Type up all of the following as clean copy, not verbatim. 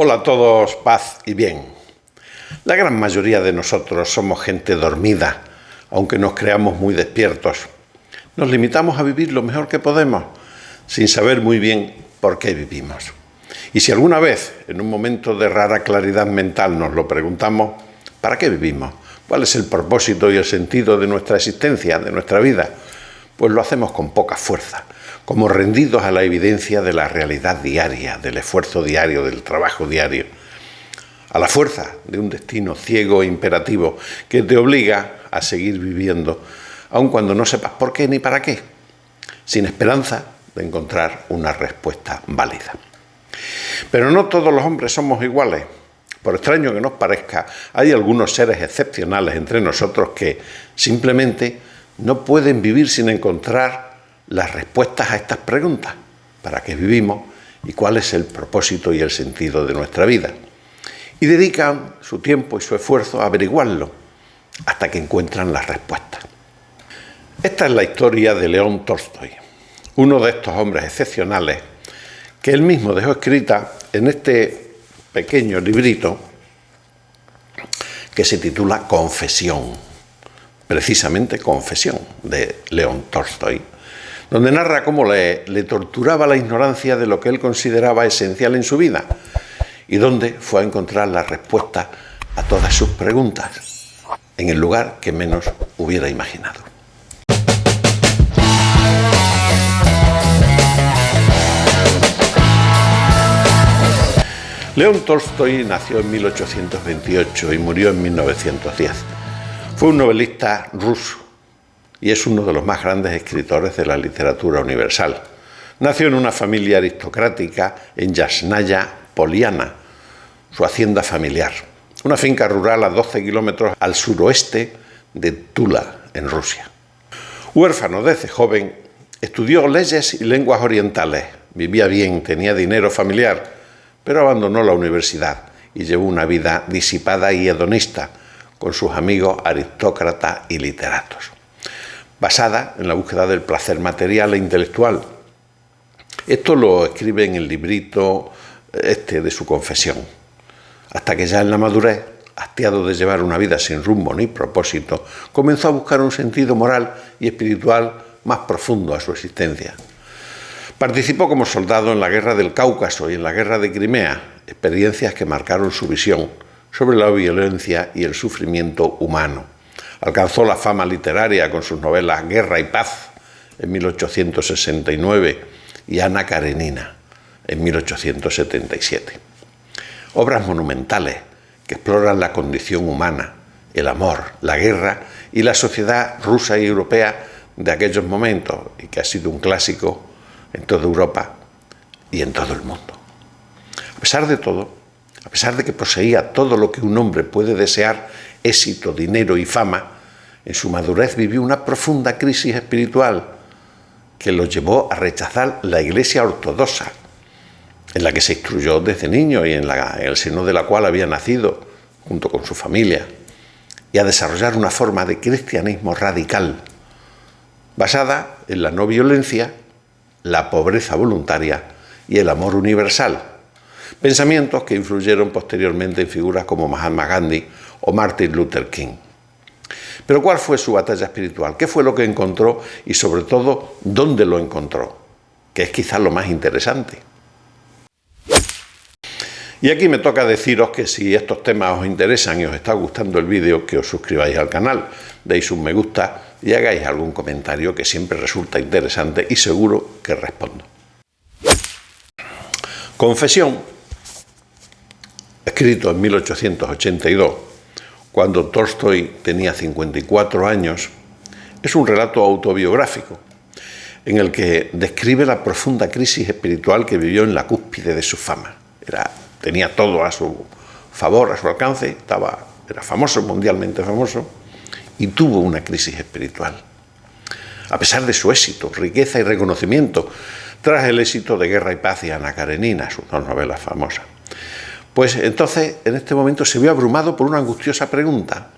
Hola a todos, paz y bien. La gran mayoría de nosotros somos gente dormida, aunque nos creamos muy despiertos. Nos limitamos a vivir lo mejor que podemos, sin saber muy bien por qué vivimos. Y si alguna vez, en un momento de rara claridad mental, nos lo preguntamos, ¿para qué vivimos? ¿Cuál es el propósito y el sentido de nuestra existencia, de nuestra vida? Pues lo hacemos con poca fuerza, como rendidos a la evidencia de la realidad diaria, del esfuerzo diario, del trabajo diario, a la fuerza de un destino ciego e imperativo que te obliga a seguir viviendo, aun cuando no sepas por qué ni para qué, sin esperanza de encontrar una respuesta válida. Pero no todos los hombres somos iguales. Por extraño que nos parezca, hay algunos seres excepcionales entre nosotros que simplemente no pueden vivir sin encontrar las respuestas a estas preguntas. ¿Para qué vivimos? ¿Y cuál es el propósito y el sentido de nuestra vida? Y dedican su tiempo y su esfuerzo a averiguarlo hasta que encuentran las respuestas. Esta es la historia de León Tolstói, uno de estos hombres excepcionales que él mismo dejó escrita en este pequeño librito que se titula Confesión, precisamente Confesión, de León Tolstói, donde narra cómo le torturaba la ignorancia de lo que él consideraba esencial en su vida y donde fue a encontrar la respuesta a todas sus preguntas en el lugar que menos hubiera imaginado. León Tolstói nació en 1828 y murió en 1910. Fue un novelista ruso y es uno de los más grandes escritores de la literatura universal. Nació en una familia aristocrática en Yasnaya Poliana, su hacienda familiar, una finca rural a 12 kilómetros al suroeste de Tula, en Rusia. Huérfano desde joven, estudió leyes y lenguas orientales, vivía bien, tenía dinero familiar, pero abandonó la universidad y llevó una vida disipada y hedonista con sus amigos aristócratas y literatos, basada en la búsqueda del placer material e intelectual. Esto lo escribe en el librito de su confesión, hasta que ya en la madurez, hastiado de llevar una vida sin rumbo ni propósito, comenzó a buscar un sentido moral y espiritual más profundo a su existencia. Participó como soldado en la Guerra del Cáucaso y en la Guerra de Crimea, experiencias que marcaron su visión sobre la violencia y el sufrimiento humano. Alcanzó la fama literaria con sus novelas Guerra y Paz en 1869 y Ana Karenina en 1877. Obras monumentales que exploran la condición humana, el amor, la guerra y la sociedad rusa y europea de aquellos momentos y que ha sido un clásico en toda Europa y en todo el mundo. A pesar de todo, a pesar de que poseía todo lo que un hombre puede desear, éxito, dinero y fama, en su madurez vivió una profunda crisis espiritual que lo llevó a rechazar la Iglesia ortodoxa, en la que se instruyó desde niño y en el seno de la cual había nacido junto con su familia, y a desarrollar una forma de cristianismo radical, basada en la no violencia, la pobreza voluntaria y el amor universal, pensamientos que influyeron posteriormente en figuras como Mahatma Gandhi o Martin Luther King. Pero ¿cuál fue su batalla espiritual? ¿Qué fue lo que encontró y sobre todo dónde lo encontró? Que es quizás lo más interesante. Y aquí me toca deciros que si estos temas os interesan y os está gustando el vídeo, que os suscribáis al canal, deis un me gusta y hagáis algún comentario que siempre resulta interesante y seguro que respondo. Confesión, escrito en 1882, cuando Tolstói tenía 54 años, es un relato autobiográfico en el que describe la profunda crisis espiritual que vivió en la cúspide de su fama. Tenía todo a su favor, a su alcance, era famoso, mundialmente famoso, y tuvo una crisis espiritual. A pesar de su éxito, riqueza y reconocimiento, tras el éxito de Guerra y Paz y Ana Karenina, sus dos novelas famosas. Pues entonces, en este momento, se vio abrumado por una angustiosa pregunta.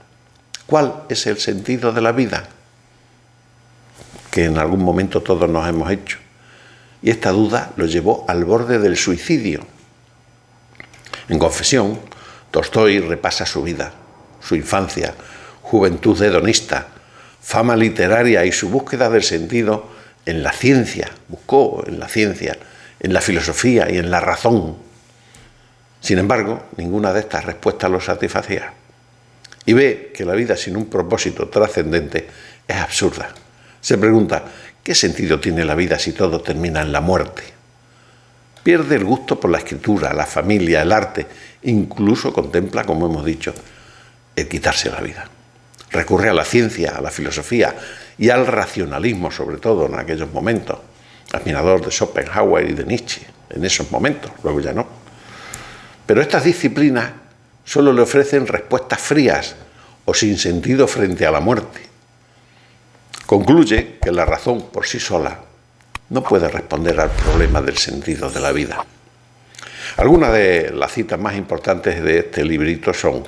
¿Cuál es el sentido de la vida? Que en algún momento todos nos hemos hecho. Y esta duda lo llevó al borde del suicidio. En Confesión, Tolstói repasa su vida, su infancia, juventud hedonista, fama literaria y su búsqueda del sentido en la ciencia. Buscó en la ciencia, en la filosofía y en la razón. Sin embargo, ninguna de estas respuestas lo satisfacía. Y ve que la vida sin un propósito trascendente es absurda. Se pregunta, ¿qué sentido tiene la vida si todo termina en la muerte? Pierde el gusto por la escritura, la familia, el arte. Incluso contempla, como hemos dicho, el quitarse la vida. Recurre a la ciencia, a la filosofía y al racionalismo, sobre todo en aquellos momentos. Admirador de Schopenhauer y de Nietzsche, en esos momentos, luego ya no. Pero estas disciplinas solo le ofrecen respuestas frías o sin sentido frente a la muerte. Concluye que la razón por sí sola no puede responder al problema del sentido de la vida. Algunas de las citas más importantes de este librito son: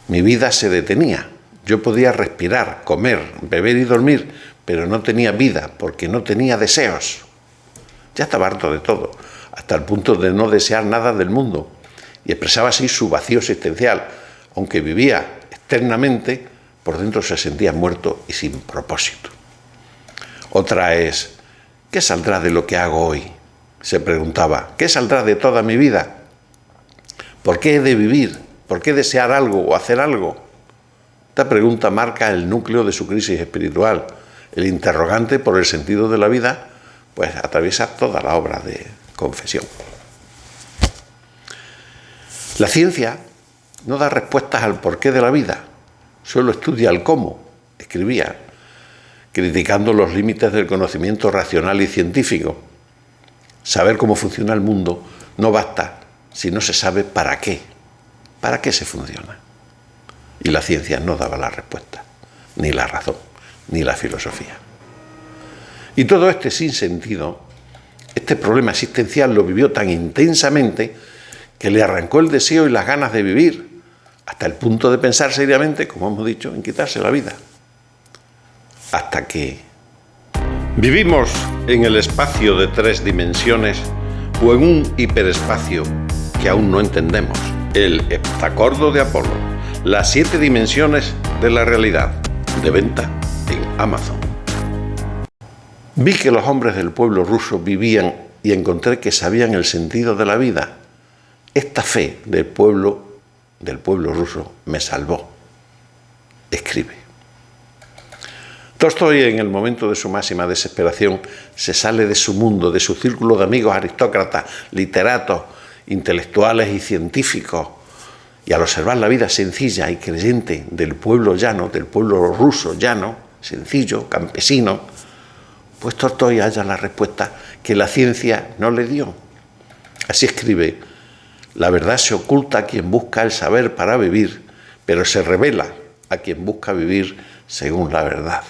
mi vida se detenía, yo podía respirar, comer, beber y dormir, pero no tenía vida porque no tenía deseos. Ya estaba harto de todo, hasta el punto de no desear nada del mundo, y expresaba así su vacío existencial. Aunque vivía externamente, por dentro se sentía muerto y sin propósito. Otra es: ¿qué saldrá de lo que hago hoy? Se preguntaba, ¿qué saldrá de toda mi vida? ¿Por qué he de vivir? ¿Por qué desear algo o hacer algo? Esta pregunta marca el núcleo de su crisis espiritual. El interrogante por el sentido de la vida, pues atraviesa toda la obra de Confesión. La ciencia no da respuestas al porqué de la vida, solo estudia el cómo, escribía, criticando los límites del conocimiento racional y científico. Saber cómo funciona el mundo no basta si no se sabe para qué. ¿Para qué se funciona? Y la ciencia no daba la respuesta, ni la razón, ni la filosofía. Y todo este sinsentido, este problema existencial lo vivió tan intensamente que le arrancó el deseo y las ganas de vivir, hasta el punto de pensar seriamente, como hemos dicho, en quitarse la vida. Hasta que vivimos en el espacio de 3 dimensiones o en un hiperespacio que aún no entendemos. El heptacordo de Apolo, las 7 dimensiones de la realidad, de venta en Amazon. Vi que los hombres del pueblo ruso vivían y encontré que sabían el sentido de la vida. Esta fe del pueblo ruso me salvó. Escribe. Tolstói, en el momento de su máxima desesperación, se sale de su mundo, de su círculo de amigos aristócratas, literatos, intelectuales y científicos, y al observar la vida sencilla y creyente del pueblo llano, del pueblo ruso llano, sencillo, campesino, pues Tolstói halla la respuesta que la ciencia no le dio. Así escribe: la verdad se oculta a quien busca el saber para vivir, pero se revela a quien busca vivir según la verdad.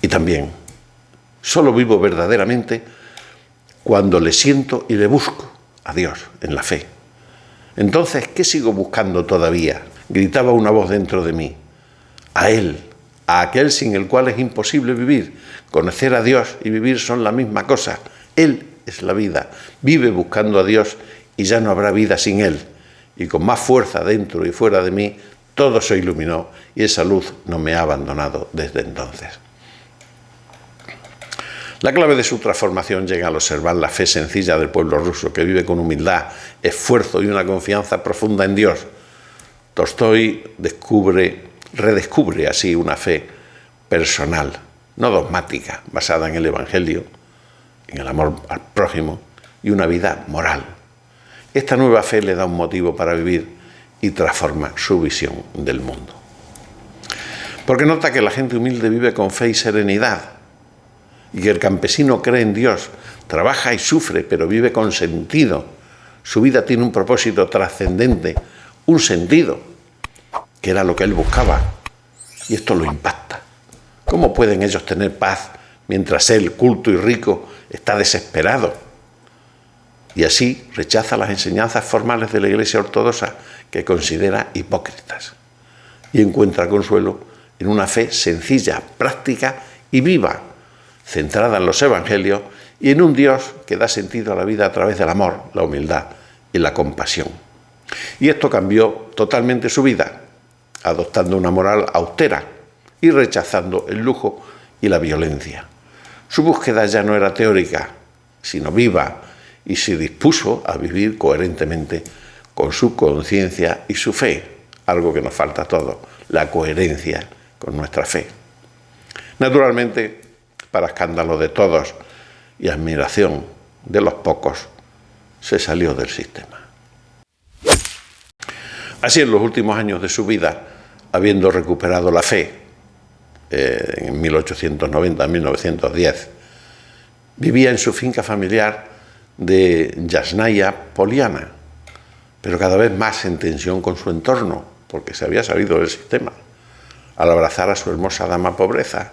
Y también, solo vivo verdaderamente cuando le siento y le busco a Dios en la fe. Entonces, ¿qué sigo buscando todavía? Gritaba una voz dentro de mí. A Él, a aquel sin el cual es imposible vivir. Conocer a Dios y vivir son la misma cosa. Él es la vida. Vive buscando a Dios y ya no habrá vida sin Él. Y con más fuerza dentro y fuera de mí, todo se iluminó y esa luz no me ha abandonado desde entonces. La clave de su transformación llega al observar la fe sencilla del pueblo ruso, que vive con humildad, esfuerzo y una confianza profunda en Dios. Tolstói redescubre así una fe personal, no dogmática, basada en el Evangelio, en el amor al prójimo y una vida moral. Esta nueva fe le da un motivo para vivir y transforma su visión del mundo. Porque nota que la gente humilde vive con fe y serenidad, y que el campesino cree en Dios, trabaja y sufre, pero vive con sentido. Su vida tiene un propósito trascendente, un sentido, que era lo que él buscaba. Y esto lo impacta. ¿Cómo pueden ellos tener paz mientras él, culto y rico, está desesperado? Y así rechaza las enseñanzas formales de la Iglesia ortodoxa, que considera hipócritas. Y encuentra consuelo en una fe sencilla, práctica y viva, centrada en los evangelios y en un Dios que da sentido a la vida a través del amor, la humildad y la compasión. Y esto cambió totalmente su vida, adoptando una moral austera y rechazando el lujo y la violencia. Su búsqueda ya no era teórica, sino viva, y se dispuso a vivir coherentemente con su conciencia y su fe, algo que nos falta a todos, la coherencia con nuestra fe. Naturalmente, para escándalo de todos y admiración de los pocos, se salió del sistema. Así, en los últimos años de su vida, habiendo recuperado la fe, en 1890-1910, vivía en su finca familiar de Yasnaya Poliana, pero cada vez más en tensión con su entorno, porque se había salido del sistema, al abrazar a su hermosa dama pobreza.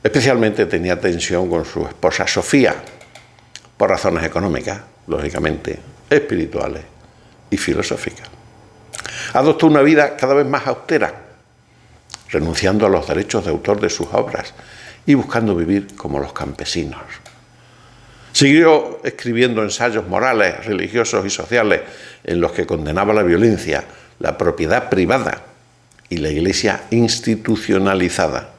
Especialmente tenía tensión con su esposa Sofía, por razones económicas, lógicamente, espirituales y filosóficas. Adoptó una vida cada vez más austera, renunciando a los derechos de autor de sus obras y buscando vivir como los campesinos. Siguió escribiendo ensayos morales, religiosos y sociales en los que condenaba la violencia, la propiedad privada y la Iglesia institucionalizada.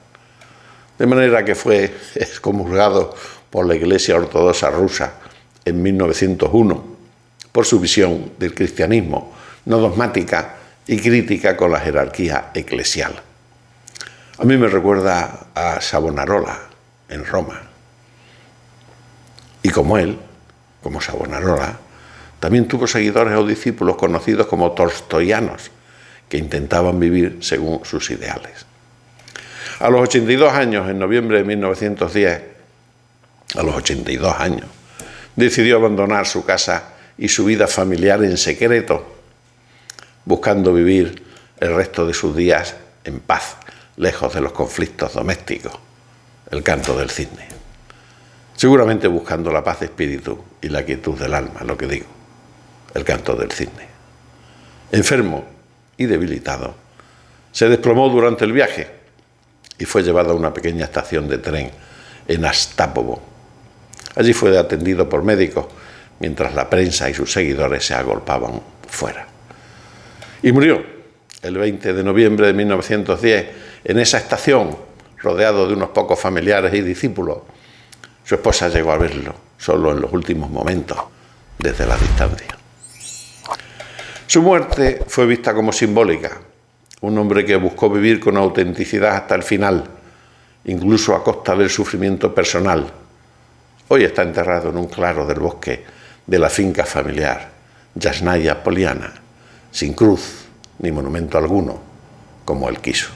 De manera que fue excomulgado por la Iglesia Ortodoxa rusa en 1901 por su visión del cristianismo no dogmática y crítica con la jerarquía eclesial. A mí me recuerda a Savonarola en Roma. Y como él, como Savonarola, también tuvo seguidores o discípulos conocidos como tolstoyanos, que intentaban vivir según sus ideales. A los 82 años, en noviembre de 1910, a los 82 años, decidió abandonar su casa y su vida familiar en secreto, buscando vivir el resto de sus días en paz, lejos de los conflictos domésticos, el canto del cisne. Seguramente buscando la paz de espíritu y la quietud del alma, lo que digo, el canto del cisne. Enfermo y debilitado, se desplomó durante el viaje y fue llevado a una pequeña estación de tren en Astapovo. Allí fue atendido por médicos mientras la prensa y sus seguidores se agolpaban fuera. Y murió el 20 de noviembre de 1910 en esa estación, rodeado de unos pocos familiares y discípulos. Su esposa llegó a verlo solo en los últimos momentos, desde la distancia. Su muerte fue vista como simbólica. Un hombre que buscó vivir con autenticidad hasta el final, incluso a costa del sufrimiento personal. Hoy está enterrado en un claro del bosque de la finca familiar, Yasnaya Poliana, sin cruz ni monumento alguno, como él quiso.